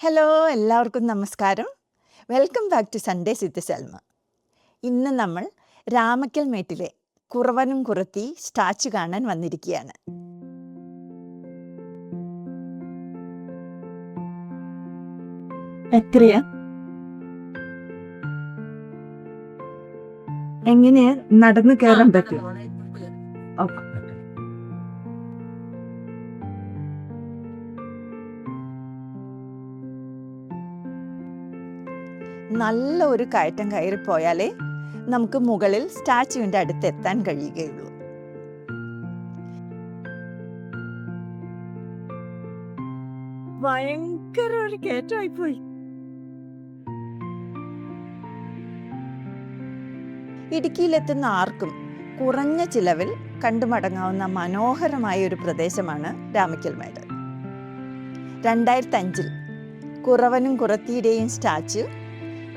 Hello എല്ലാവർക്കും നമസ്കാരം. Welcome back to Sundays വിത്ത് സൽമ. ഇന്ന് നമ്മൾ രാമക്കൽ മേട്ടിലെ കുറവനും കുറത്തി സ്റ്റാച്ചു കാണാൻ വന്നിരിക്കുകയാണ്. എത്രയാ? എങ്ങനെയാ നടന്നു കയറാൻ പറ്റും? നല്ല ഒരു കയറ്റം കയറിപ്പോയാലേ നമുക്ക് മുകളിൽ സ്റ്റാച്ചുവിൻ്റെ അടുത്ത് എത്താൻ കഴിയുകയുള്ളൂ. ഭയങ്കര ഒരു കയറ്റമായിപ്പോയി. ഇടുക്കിയിലെത്തുന്ന ആർക്കും കുറഞ്ഞ ചിലവിൽ കണ്ടുമടങ്ങാവുന്ന മനോഹരമായ ഒരു പ്രദേശമാണ് രാമക്കൽമേട്. 2005 കുറവനും കുറത്തിയുടെയും സ്റ്റാച്ചു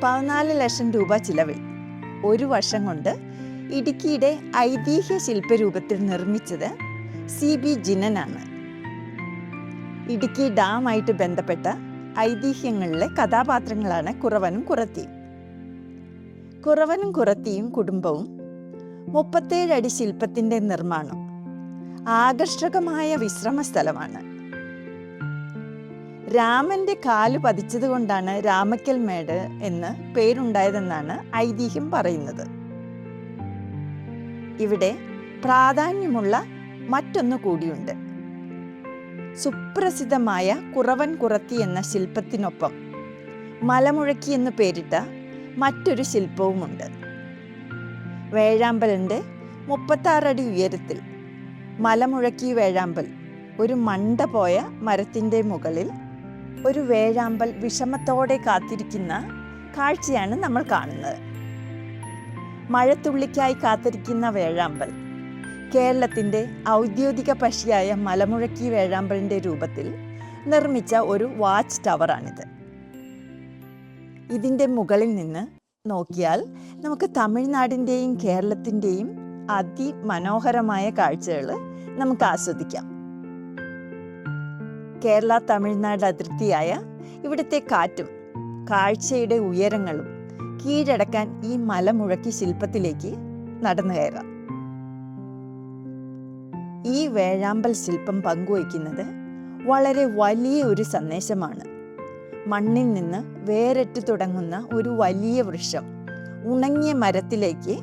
14 ലക്ഷം രൂപ ചിലവിൽ ഒരു വർഷം കൊണ്ട് ഇടുക്കിയുടെ ഐതിഹ്യ ശില്പരൂപത്തിൽ നിർമ്മിച്ചത് CB ജിനനാണ്. ഇടുക്കി ഡാമായിട്ട് ബന്ധപ്പെട്ട ഐതിഹ്യങ്ങളിലെ കഥാപാത്രങ്ങളാണ് കുറവനും കുറത്തിയും. കുറവനും കുറത്തിയും കുടുംബവും 37 അടി ശില്പത്തിൻ്റെ നിർമ്മാണം ആകർഷകമായ വിശ്രമ സ്ഥലമാണ്. രാമന്റെ കാല് പതിച്ചത് കൊണ്ടാണ് രാമക്കൽമേട് എന്ന് പേരുണ്ടായതെന്നാണ് ഐതിഹ്യം പറയുന്നത്. ഇവിടെ പ്രാധാന്യമുള്ള മറ്റൊന്നു കൂടിയുണ്ട്. സുപ്രസിദ്ധമായ കുറവൻ കുറത്തി എന്ന ശില്പത്തിനൊപ്പം മലമുഴക്കി എന്ന് പേരിട്ട മറ്റൊരു ശില്പവുമുണ്ട്. വേഴാമ്പലിൻ്റെ 36 അടി ഉയരത്തിൽ മലമുഴക്കി വേഴാമ്പൽ ഒരു മണ്ട പോയ മരത്തിൻ്റെ മുകളിൽ ഒരു വേഴാമ്പൽ വിഷമത്തോടെ കാത്തിരിക്കുന്ന കാഴ്ചയാണ് നമ്മൾ കാണുന്നത്. മഴത്തുള്ളിക്കായി കാത്തിരിക്കുന്ന വേഴാമ്പൽ കേരളത്തിൻ്റെ ഔദ്യോഗിക പക്ഷിയായ മലമുഴക്കി വേഴാമ്പലിൻ്റെ രൂപത്തിൽ നിർമ്മിച്ച ഒരു വാച്ച് ടവറാണിത്. ഇതിൻ്റെ മുകളിൽ നിന്ന് നോക്കിയാൽ നമുക്ക് തമിഴ്നാടിൻ്റെയും കേരളത്തിൻ്റെയും അതിമനോഹരമായ കാഴ്ചകൾ നമുക്ക് ആസ്വദിക്കാം. കേരള തമിഴ്നാട് അതിർത്തിയായ ഇവിടുത്തെ കാറ്റും കാഴ്ചയുടെ ഉയരങ്ങളും കീഴടക്കാൻ ഈ മലമുഴക്കി ശില്പത്തിലേക്ക് നടന്നു കയറാം. ഈ വേഴാമ്പൽ ശില്പം പങ്കുവയ്ക്കുന്നത് വളരെ വലിയ ഒരു സന്ദേശമാണ്. മണ്ണിൽ നിന്ന് വേറിട്ട് തുടങ്ങുന്ന ഒരു വലിയ വൃക്ഷം ഉണങ്ങിയ മരത്തിലേക്ക്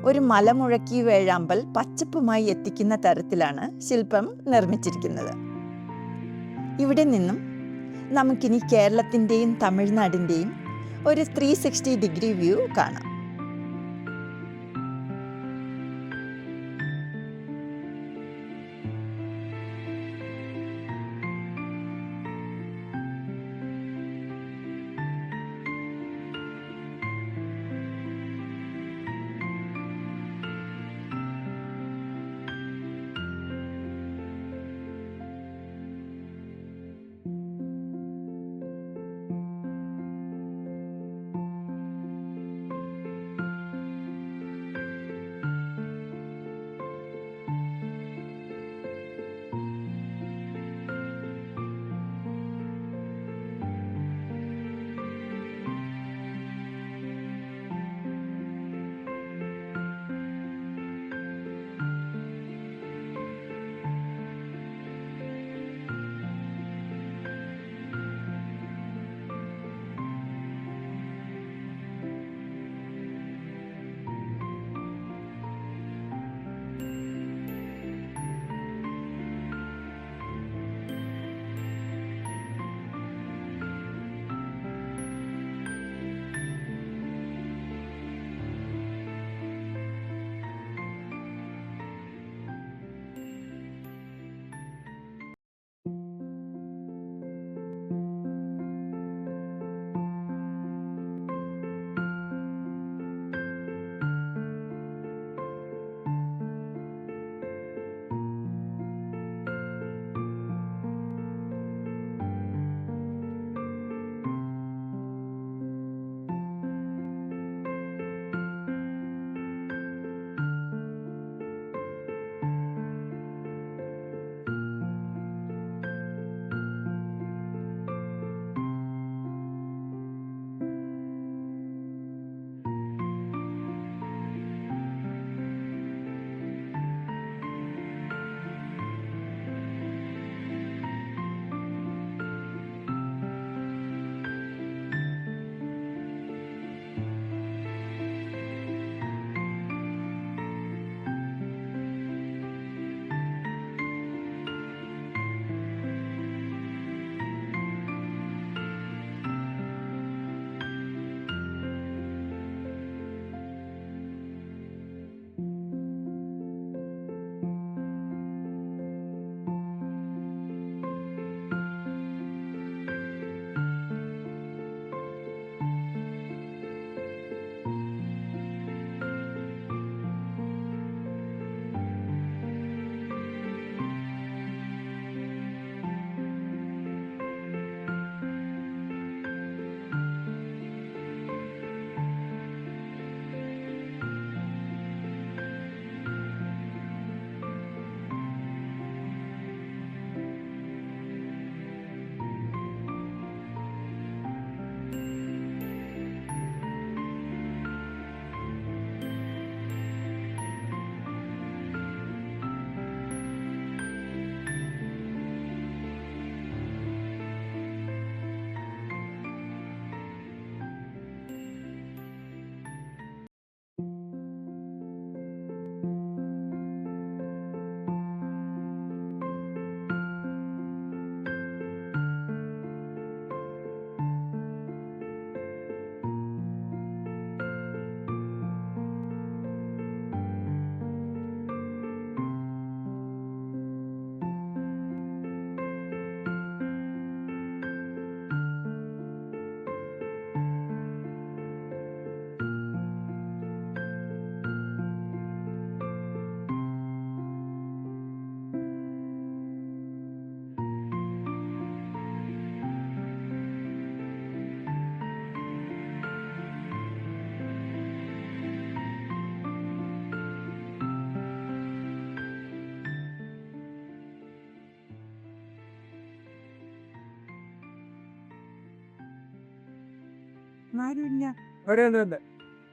ഒരു മലമുഴക്കി വേഴാമ്പൽ പച്ചപ്പുമായി എത്തിക്കുന്ന തരത്തിലാണ് ശില്പം നിർമ്മിച്ചിരിക്കുന്നത്. ഇവിടെ നിന്നും നമുക്കിനി കേരളത്തിൻ്റെയും തമിഴ്നാടിൻ്റെയും ഒരു 360 ഡിഗ്രി വ്യൂ കാണാം.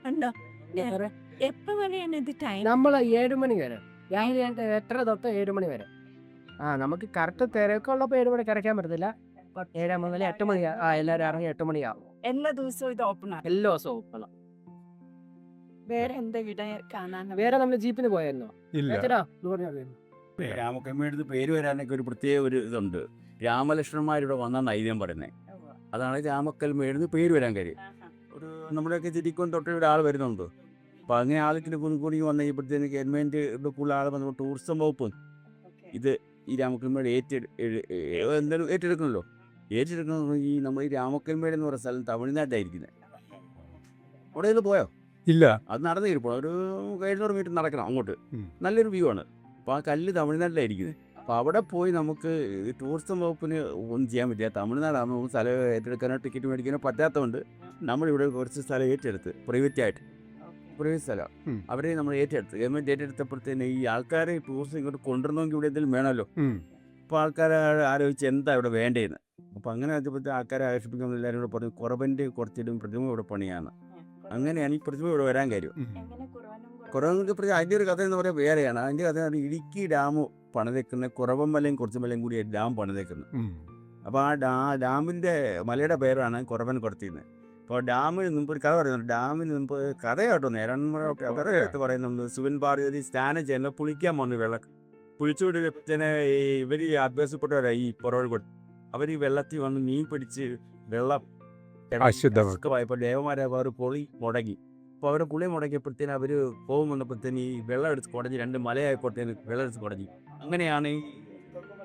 ഉണ്ടോ? എപ്പോ വരെയാണ് ഇത് ടൈം? നമ്മൾ 7 മണി വരെ, രാവിലെ 8:30 തൊട്ട് 7 മണി വരെ. നമുക്ക് കറക്റ്റ് തിരക്കുള്ളപ്പോൾ 7 മണിക്ക് അടയ്ക്കാൻ പറ്റത്തില്ല. 7 മുതൽ 8 മണി എല്ലാവരും ഇറങ്ങി 8 മണിയാവും. എല്ലാ ദിവസവും ഇത് ഓപ്പൺ ആണ്? എല്ലാ ദിവസവും ഓപ്പൺ. വേറെ എന്താ ഇവിടെ കാണാൻ? വേറെ നമ്മൾ ജീപ്പിന് പോയായിരുന്നോ? രാമക്കമ്മയുടെ പേര് വരാനൊക്കെ ഒരു പ്രത്യേക ഒരു ഇതുണ്ട്. രാമലക്ഷ്മണന്മാരിവിടെ വന്നാണ് ഐതിഹ്യം പറയുന്നത്. അതാണ് രാമക്കൽമേടുന്ന് പേര് വരാൻ കാര്യം. ഒരു നമ്മുടെയൊക്കെ ചിരിക്കും തൊട്ട് ഒരാൾ വരുന്നുണ്ട്. അപ്പോൾ അങ്ങനെ ആൾക്ക് കൂടി വന്നു കഴിയുമ്പോഴത്തേന് ഗവൺമെൻറ് ഇവിടെ കൂടുതൽ ആൾ വന്നപ്പോൾ ടൂറിസം വകുപ്പ് ഇത് ഈ രാമക്കൽമേട് എന്തായാലും ഏറ്റെടുക്കണമല്ലോ. ഏറ്റെടുക്കണമെന്ന് ഈ നമ്മൾ ഈ രാമക്കൽമേട് എന്ന് പറയുന്ന സ്ഥലം തമിഴ്നാട്ടിലായിരിക്കുന്നത്. അവിടെ ഇത് പോയോ? ഇല്ല, അത് നടന്നു കയറിപ്പോണം. ഒരു 700 മീറ്റർ നടക്കണം അങ്ങോട്ട്. നല്ലൊരു വ്യൂ ആണ്. അപ്പോൾ ആ കല്ല് തമിഴ്നാട്ടിലായിരിക്കുന്നത്. അപ്പോൾ അവിടെ പോയി നമുക്ക് ടൂറിസം വകുപ്പിന് ഒന്നും ചെയ്യാൻ പറ്റില്ല. തമിഴ്നാടാകുമ്പോൾ നമുക്ക് സ്ഥലം ഏറ്റെടുക്കാനോ ടിക്കറ്റ് മേടിക്കാനോ പറ്റാത്തതുകൊണ്ട് നമ്മളിവിടെ കുറച്ച് സ്ഥലം ഏറ്റെടുത്ത് പ്രൈവറ്റ് സ്ഥലം അവരെ നമ്മൾ ഏറ്റെടുത്ത് ഗവൺമെൻറ് ഏറ്റെടുത്തപ്പോഴത്തേന് ഈ ആൾക്കാരെ ടൂറിസം ഇങ്ങോട്ട് കൊണ്ടുവരണമെങ്കിൽ ഇവിടെ എന്തെങ്കിലും വേണമല്ലോ. അപ്പോൾ ആൾക്കാരെ ആലോചിച്ച് എന്താ ഇവിടെ വേണ്ടതെന്ന്. അപ്പോൾ അങ്ങനെ വെച്ചപ്പോഴത്തെ ആൾക്കാരെ ആകർഷിപ്പിക്കുന്ന എല്ലാവരും കൂടെ പറഞ്ഞു കുറവൻ്റെ കുറച്ചിടും പ്രതിമ ഇവിടെ പണിയാണ്. അങ്ങനെയാണ് ഈ പ്രതിമ ഇവിടെ വരാൻ കാര്യം. കുറവൻ്റെ പ്രതിമ അതിൻ്റെ ഒരു കഥ എന്ന് പറയുന്നത് വേറെയാണ്. അതിൻ്റെ കഥ ഇടുക്കി ഡാം പണിതേക്കുന്നത് കുറവൻമലയും കുറച്ചുമലയും കൂടി ഡാം പണിതേക്കുന്നത്. അപ്പോൾ ആ ഡാമിൻ്റെ മലയുടെ പേരാണ് കുറവൻ കുറത്തിന്ന്. അപ്പോൾ ഡാമിന് മുമ്പ് ഒരു കഥ പറയുന്നുണ്ട്. ഡാമിന് മുമ്പ് കഥയാട്ടോ നേരത്തെ പറയുന്നുണ്ട്. ശിവൻ പാർവതി സ്നാനം ചെയ്യുന്ന കുളിക്കാൻ വന്നു വെള്ളം കുളിച്ചുകൊണ്ടിരിക്കുന്ന ഇവർ അഭ്യാസപ്പെട്ടവരാണ് ഈ പുറകോട്. അവർ ഈ വെള്ളത്തിൽ വന്ന് മീൻ പിടിച്ച് വെള്ളം അശുദ്ധമായപ്പോൾ ദേവന്മാരെ അവർ പൊളി മുടങ്ങി. അപ്പോൾ അവരെ കുളി മുടങ്ങിയപ്പോഴത്തേന് അവർ പോകും വന്നപ്പോഴത്തേന് ഈ വെള്ളം എടുത്ത് കുടഞ്ഞ് 2 മലയായപ്പോഴത്തേന് വെള്ളം എടുത്ത് കുടഞ്ഞു. അങ്ങനെയാണ് ഈ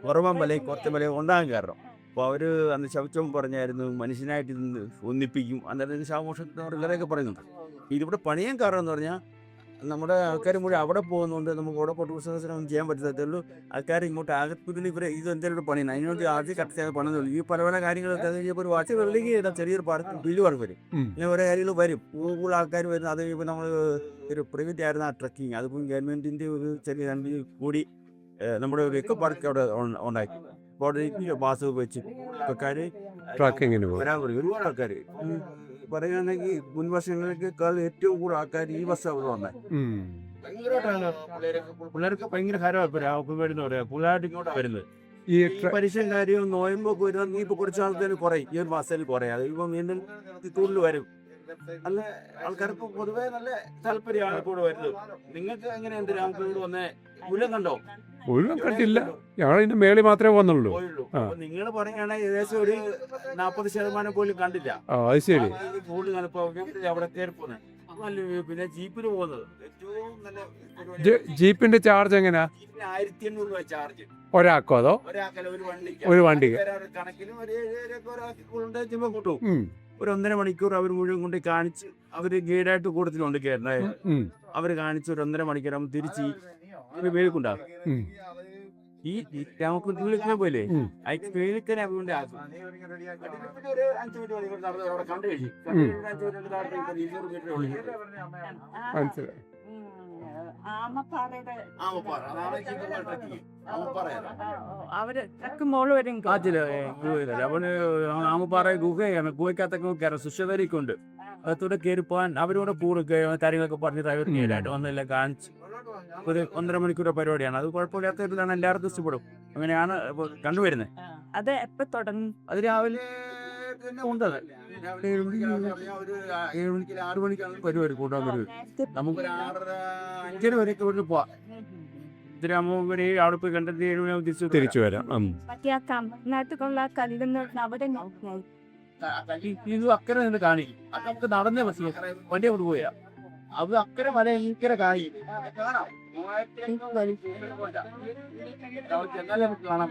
കുറവൻ മലയും കുറച്ച മലയും ഉണ്ടാകാൻ കാരണം. അപ്പോൾ അവർ അന്ന് ശൗചം പറഞ്ഞായിരുന്നു മനുഷ്യനായിട്ട് നിന്ന് ഒന്നിപ്പിക്കും. അന്നേരം ശവമോഷത്തിനൊക്കെ പറയുന്നുണ്ട്. ഇതിവിടെ പണിയാൻ കാരണം എന്ന് പറഞ്ഞാൽ നമ്മുടെ ആൾക്കാർ മുഴുവൻ അവിടെ പോകുന്നുണ്ട്. നമുക്ക് അവിടെ ടൂറിസം ചെയ്യാൻ പറ്റത്തുള്ളൂ. ആൾക്കാർ ഇങ്ങോട്ട് ആകത്തുള്ളിൽ ഇവരെ ഇത് എന്തെങ്കിലും പണിയാണ്. അതിനോട് ആദ്യം കറക്റ്റ് പണിയുള്ളൂ. ഈ പല കാര്യങ്ങളൊക്കെ അത് കഴിഞ്ഞപ്പോൾ ഒരു വാച്ച് വെള്ളിക്ക് ചെറിയൊരു ബില്ല് വർക്ക് വരും. ഇങ്ങനെ ഓരോ കാര്യങ്ങൾ വരും. കൂടുതൽ ആൾക്കാർ വരുന്നത്. അത് കഴിയുമ്പോൾ നമ്മൾ ഒരു പ്രൈവറ്റ് ആയിരുന്നു ആ ട്രക്കിങ്. അതിപ്പോൾ ഗവൺമെൻറ്റിൻ്റെ ഒരു ചെറിയ കൂടി നമ്മുടെ ഒരു എക്കോ പാർക്ക് അവിടെ ഉണ്ടാക്കി. അപ്പോൾ അവിടെ ബാസ് വെച്ച് ആൾക്കാർ ട്രക്കിങ്ങിന് പോകും. വരാൻ പറയും. ഒരുപാട് ആൾക്കാർ പറയുകയാണെങ്കിൽ മുൻ വർഷങ്ങളേക്കാൾ ഏറ്റവും കൂടുതൽ ആൾക്കാർ ഈ വർഷം അവിടെ വന്നത്. പിള്ളേർക്ക് ഭയങ്കര ഹരമാണ്. രാമക്കൽമേട് പറയാം പിള്ളേരുടെ ഇങ്ങോട്ടാണ് വരുന്നത്. ഈ പരീക്ഷയും കാര്യവും നോയമ്പൊക്കെ വരുന്ന ഇപ്പോൾ കുറച്ച് ആൾക്കാർ കുറയും. ഈ ഒരു മാസത്തിൽ കുറയും. അത് ഇപ്പം വീണ്ടും കൂടുതൽ വരും. നല്ല ആൾക്കാർക്ക് പൊതുവെ നല്ല താല്പര്യമാണ് ഇപ്പോൾ വരുന്നത്. നിങ്ങൾക്ക് എങ്ങനെയുണ്ട് രാമക്കൽമേട് വന്നേ? മുഴുവൻ കണ്ടോ? മുഴുവൻ കണ്ടില്ല, ഞങ്ങൾ ഇതിന്റെ മേളിൽ മാത്രമേ വന്നുള്ളൂ. നിങ്ങൾ പറയുകയാണെങ്കിൽ ഏകദേശം ഒരു 40% പോലും കണ്ടില്ല. അത് ശരി. കൂടുതൽ അവിടെ കയറി പോകുന്നത്. പിന്നെ ജീപ്പിന് പോകുന്നത് ഏറ്റവും നല്ല ജീപ്പിന്റെ ചാർജ് എങ്ങനെയാ? 1800 രൂപ ചാർജ് ഒരാൾക്കോ അതോ ഒരാൾക്കല്ല ഒരു വണ്ടിക്ക്? കണക്കിന് കൂട്ടും. ഒരു 1.5 മണിക്കൂർ അവർ മുഴുവൻ കൊണ്ട് കാണിച്ച് അവര് ഗൈഡായിട്ട് കൂട്ടത്തിലുണ്ട് കയറുന്നത്. അവര് കാണിച്ച് ഒരു 1.5 മണിക്കൂർ തിരിച്ച് വേലിക്കുണ്ടാകും. ഈ രാമക്കൽമേട് പോയില്ലേ അതിന് വേലിക്കനെ അതുകൊണ്ട് ഒരു 5 മിനിറ്റ് അവിടെ കണ്ടു കഴിഞ്ഞു. 200 മീറ്റർ മനസ്സിലായി. അവര് മോള് വരും. അവന് ആമപ്പാറ ഗുഹയാണ്. ഗുഹയ്ക്കകത്തൊക്കെ കയറാം. സുഷതരിയൊക്കെ ഉണ്ട്. അകത്തൂടെ കയറി പോകാൻ അവരോട് കാര്യങ്ങളൊക്കെ പറഞ്ഞ് ഡ്രൈവർ കയറായിട്ട് വന്നെല്ലാം കാണിച്ച് ഒരു 1.5 മണിക്കൂർ പരിപാടിയാണ്. അത് കുഴപ്പമില്ലാത്ത ഇതിലാണ്. എല്ലാവർക്കും ഇഷ്ടപ്പെടും. അങ്ങനെയാണ് കണ്ടുവരുന്നത്. അത് എപ്പോ തുടങ്ങും? അത് രാവിലെ ഉണ്ടത്. രാവിലെ 7 മണിക്ക് 6 മണിക്കാണ് പരിപാടി കൂട്ടാൻ വരുന്നത്. നമുക്കൊരു 6:30 വരെയൊക്കെ ഇവിടുന്ന് പോവാം. ഇതിരാകുമ്പോൾ അവിടെ പോയി കണ്ടെത്തി 7 മണി തിരിച്ചു വരാം. ഇത് അക്കരെ നിന്ന് കാണിക്കും. അത് നമുക്ക് നടന്നേ ബസ് വണ്ടി കൊണ്ട് പോയാ അത് അക്കരെ മല ഭയങ്കര കാണി കാണാൻ.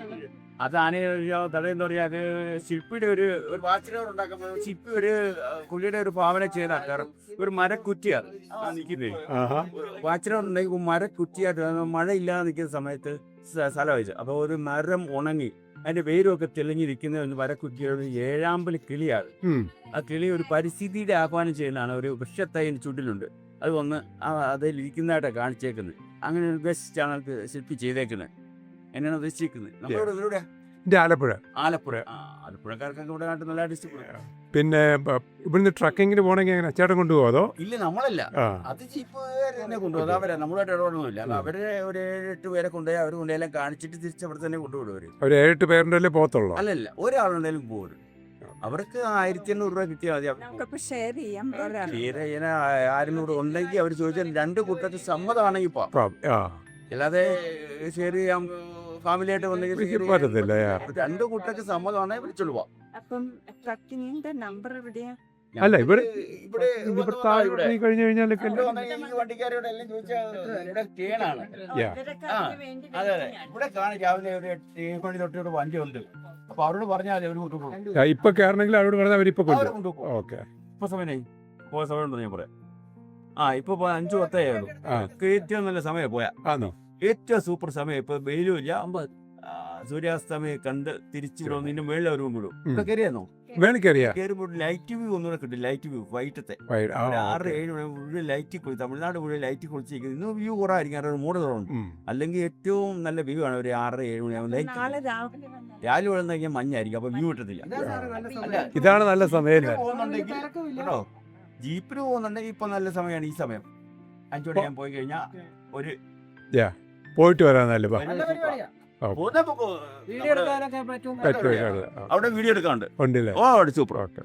അതാണ് തടയെന്ന് പറയാ. അത് ശില്പിയുടെ ഒരു വാച്ചിനോട് ഉണ്ടാക്കുമ്പോൾ ശില്പി പുള്ളിയുടെ ഒരു ഭാവന ചെയ്ത കാരണം ഒരു മരക്കുറ്റിയാണ് നിൽക്കുന്നത്. വാച്ചിനോടുണ്ടെങ്കിൽ മരക്കുറ്റിയായിട്ട് മഴ ഇല്ലാതെ നിൽക്കുന്ന സമയത്ത് സ്ഥലം വെച്ചു. അപ്പോൾ ഒരു മരം ഉണങ്ങി അതിന്റെ വേരുമൊക്കെ തെളിഞ്ഞിരിക്കുന്ന ഒരു മരക്കുറ്റിയുടെ 7 കിളിയാണ്. ആ കിളി ഒരു പരിസ്ഥിതിയുടെ ആഹ്വാനം ചെയ്യുന്നതാണ്. ഒരു വൃക്ഷത്തൈന് ചുണ്ടിലുണ്ട്. അത് വന്ന് അതിലിരിക്കുന്നതായിട്ടാണ് കാണിച്ചേക്കുന്നത്. അങ്ങനെ ഉദ്ദേശിച്ചാണ് ശില്പി ചെയ്തേക്കുന്നത്. എന്നെയാണ് ഉദ്ദേശിക്കുന്നത്. നമ്മളോട് ഇത് ആലപ്പുഴ. ആലപ്പുഴ. ആലപ്പുഴക്കാർക്കൊക്കെ ഇവിടെ നാട്ടിൽ നല്ല ഡിസ്ട്രിക്ട്. പിന്നെ ഇവിടുന്ന് ട്രക്കിങ്ങിന് പോകണമെങ്കിൽ എങ്ങനെ ചേട്ടൻ കൊണ്ടുപോകുമോ അതോ? ഇല്ല, നമ്മളല്ല, ആ അത് ജീപ്പ് തന്നെ കൊണ്ടുപോകും. അവരെ നമ്മളുമായിട്ട് ഇടപെടണമെന്നില്ല. അവര് ഒരു 7-8 പേരെ കൊണ്ടുപോയി അവർ കൊണ്ടുപോയെല്ലാം കാണിച്ചിട്ട് തിരിച്ച് അവിടെ തന്നെ കൊണ്ടുപോകും അവര്. ഒരു 7-8 പേരുടെ അല്ലേ പോകത്തുള്ളൂ? അല്ലല്ല, ഒരാളുണ്ടെങ്കിലും പോകും. അവർക്ക് 1500 രൂപ കിട്ടിയാൽ മതി. നമുക്കപ്പോൾ ഷെയർ ചെയ്യാം. ഒരാൾ തീരെ ഇങ്ങനെ ആരും കൂടെ ഉണ്ടെങ്കിൽ അവർ ചോദിച്ചാൽ 2 കൂട്ടർക്ക് സമ്മതമാണെങ്കിൽ പോവാം. ആ അല്ലാതെ ഷെയർ ചെയ്യാൻ ഫാമിലിയായിട്ട് വന്നെങ്കിൽ share ചെയ്യാൻ പറ്റത്തില്ല. 2 കൂട്ടർക്ക് സമ്മതമാണെങ്കിൽ വിളിച്ചോളൂ പോവാം. അപ്പം ട്രക്കിങ്ങിന്റെ നമ്പർ എവിടെയാ? അല്ല, ഇവിടെ ഇവിടെ ഇവിടെ താഴെ ഇറങ്ങി കഴിഞ്ഞ് കഴിഞ്ഞാലൊക്കെ ഇവിടെ വന്നെങ്കിൽ ഈ വണ്ടിക്കാരോട് എല്ലാം ചോദിച്ചാൽ ഇവിടെ കേണാണ്. ഇവരൊക്കെ അതിന് വേണ്ടി അതെ അതെ, ഇവിടെ കാണും രാവിലെ ഒരു 7 മണി തൊട്ട് ഇവിടെ വണ്ടി ഉണ്ട്. അപ്പൊ അവരോട് പറഞ്ഞാൽ മതി, അവർ കൊണ്ടുപോകും. ഇപ്പൊ കയറണമെങ്കിൽ അവരോട് പറഞ്ഞാൽ അവരിപ്പോ അവരെ കൊണ്ടുപോകും. കൊണ്ടുപോകും. ഓക്കെ. ഇപ്പൊ സമയം പോയ സമയം ഉണ്ടോ ഞാൻ പറയാം. ഇപ്പൊ 5:10 ആയുള്ളൂ. ആ. ഏറ്റവും നല്ല സമയം പോയാ, ആണോ? ഏറ്റവും സൂപ്പർ സമയം. ഇപ്പൊ വെയിലും ഇല്ല, സൂര്യാസ്തമയം കണ്ട് തിരിച്ചു വിടും. നിന്റെ മേളിൽ അവർ കൊണ്ടുവിടും. ഇപ്പൊ കയറിയാന്നോ? വേണിക്കറിയാ. കയറുമ്പോൾ ലൈറ്റ് വ്യൂ ഒന്നുകൂടെ കിട്ടും. ലൈറ്റ് വ്യൂ വൈകിട്ടത്തെ 6-7 മണി മുഴുവൻ ലൈറ്റ് കുളി, തമിഴ്നാട് മുഴുവൻ ലൈറ്റ് കുളിച്ചിരിക്കുന്നത്. ഇന്ന് വ്യൂ കുറവായിരിക്കും, കാരണം മൂട് കുറവുണ്ട്. അല്ലെങ്കിൽ ഏറ്റവും നല്ല വ്യൂ ആണ് ഒരു 6-7 മണിയാകുമ്പോൾ ലൈറ്റ്. നാളെ രാവിലെ വന്നാൽ രാവിലെ വെള്ളം കഴിഞ്ഞാൽ മഞ്ഞായിരിക്കും, അപ്പൊ വ്യൂ കിട്ടത്തില്ല. ഇതാണ് നല്ല സമയം. പോകുന്നുണ്ടെങ്കിൽ കേട്ടോ, ജീപ്പിന് പോകുന്നുണ്ടെങ്കിൽ ഇപ്പൊ നല്ല സമയമാണ് ഈ സമയം. 5 മണിയാകുമ്പോൾ പോയി കഴിഞ്ഞാൽ ഒരു പോയിട്ട് വരാൻ നല്ല വീഡിയോ എടുക്കാനൊക്കെ പറ്റും. പറ്റും. അവിടെ വീഡിയോ എടുക്കാണ്ട്. ഉണ്ടല്ലേ? ഓ, സൂപ്പർ. ഓക്കെ.